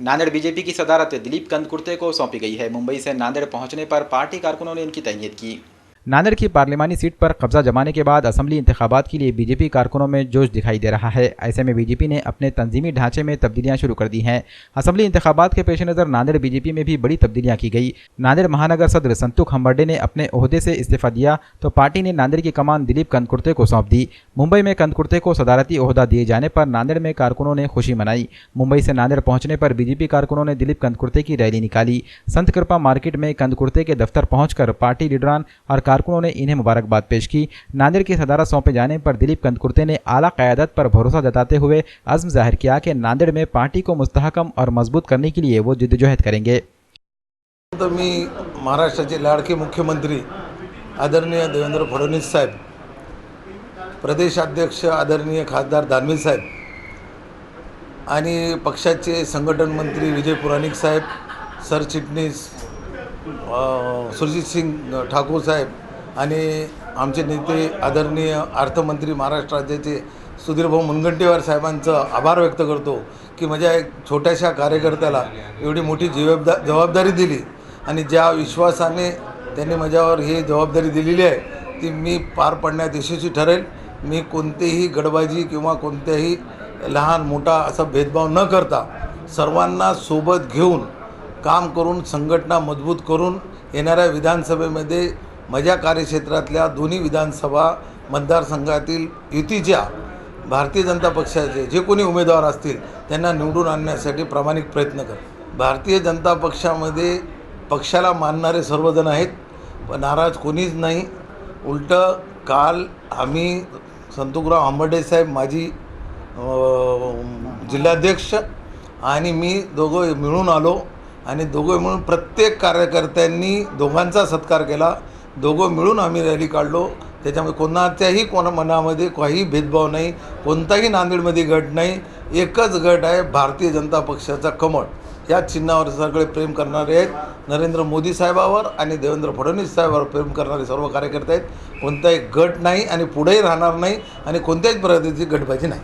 Nanded BJP की सदारत दिलीप कंदकुर्ते को सौंपी गई है। मुंबई से नांदेड़ पहुंचने पर पार्टी कारकुनों ने इनकी तैनीयत की। नांदेड़ की पार्लिमानी सीट पर कब्जा जमाने के बाद असेंबली इंतखाबात के लिए बीजेपी कारकुनों में जोश दिखाई दे रहा है। ऐसे में बीजेपी ने अपने तंजीमी ढांचे में तब्दीलियां शुरू कर दी हैं। असेंबली इंतखाबात के पेश नज़र नांदेड़ बीजेपी में भी बड़ी तब्दीलियां की गई। नांदेड़ महानगर सदर संतुक हम्बर्डे ने अपने ओहदे से इस्तीफा दिया तो पार्टी ने नांदेड़ की कमान दिलीप कंदकुर्ते को सौंप दी। मुंबई में कंदकुर्ते को सदारती ओहदा दिए जाने पर नांदेड़ में कारकुनों ने खुशी मनाई। मुंबई से नांदेड़ पहुंचने पर बीजेपी कारकुनों ने दिलीप कंदकुर्ते की रैली निकाली। संत कृपा मार्केट में कंदकुर्ते के दफ्तर पहुंचकर पार्टी लीडरान और कारकुनों ने इन्हें मुबारकबाद पेश की। नांदेड़ की सदारत सौंपे जाने पर दिलीप कंदकुर्ते ने आला क़यादत पर भरोसा जताते हुए अज़्म जाहिर किया कि नांदेड़ में पार्टी को मुस्तहकम और मजबूत करने के लिए वो जिद्दोजहद करेंगे। तो मी महाराष्ट्राचे लाडके मुख्यमंत्री आदरणीय देवेंद्र फडणवीस साहेब, प्रदेशाध्यक्ष आदरणीय खासदार दानवे साहेब आणि पक्षाचे संघटन मंत्री विजय पुराणिक साहेब, सरचिटणीस सुरजीत सिंग ठाकूर साहेब आणि आमचे नेते आदरणीय अर्थमंत्री महाराष्ट्र राज्याचे सुधीरभाऊ मुनगंटीवार साहेबांचं आभार व्यक्त करतो की माझ्या एक छोट्याशा कार्यकर्त्याला एवढी मोठी जबाबदारी दिली आणि ज्या विश्वासाने त्यांनी माझ्यावर ही जबाबदारी दिलेली आहे ती मी पार पाडण्यात यशस्वी ठरेल। मी कोणतेही गडबाजी किंवा कोणत्याही लहान मोठा असा भेदभाव न करता सर्वांना सोबत घेऊन काम करून संघटना मजबूत करून येणाऱ्या विधानसभेमध्ये माझ्या कार्यक्षेत्रातल्या दोन्ही विधानसभा मतदारसंघातील युतीच्या भारतीय जनता पक्षाचे जे कोणी उमेदवार असतील त्यांना निवडून आणण्यासाठी प्रामाणिक प्रयत्न कर। भारतीय जनता पक्षामध्ये पक्षाला मानणारे सर्वजण आहेत, पण नाराज कोणीच नाही। उलटं काल आम्ही संतुकराव हंबर्डे साहेब माजी जिल्हाध्यक्ष आणि मी दोघं मिळून आलो आणि दोघं मिळून प्रत्येक कार्यकर्त्यांनी दोघांचा सत्कार केला। दोघं मिळून आम्ही रॅली काढलो। त्याच्यामध्ये कोणाच्याही मनामध्ये काही भेदभाव नाही, कोणताही नांदेडमध्ये गट नाही। एकच गट आहे, भारतीय जनता पक्षाचा कमळ। या चिन्हावर सगळे प्रेम करणारे आहेत। नरेंद्र मोदी साहेबावर आणि देवेंद्र फडणवीस साहेबावर प्रेम करणारे सर्व कार्यकर्ते आहेत। कोणताही गट नाही आणि पुढेही राहणार नाही आणि कोणत्याच पद्धतीची गटबाजी नाही।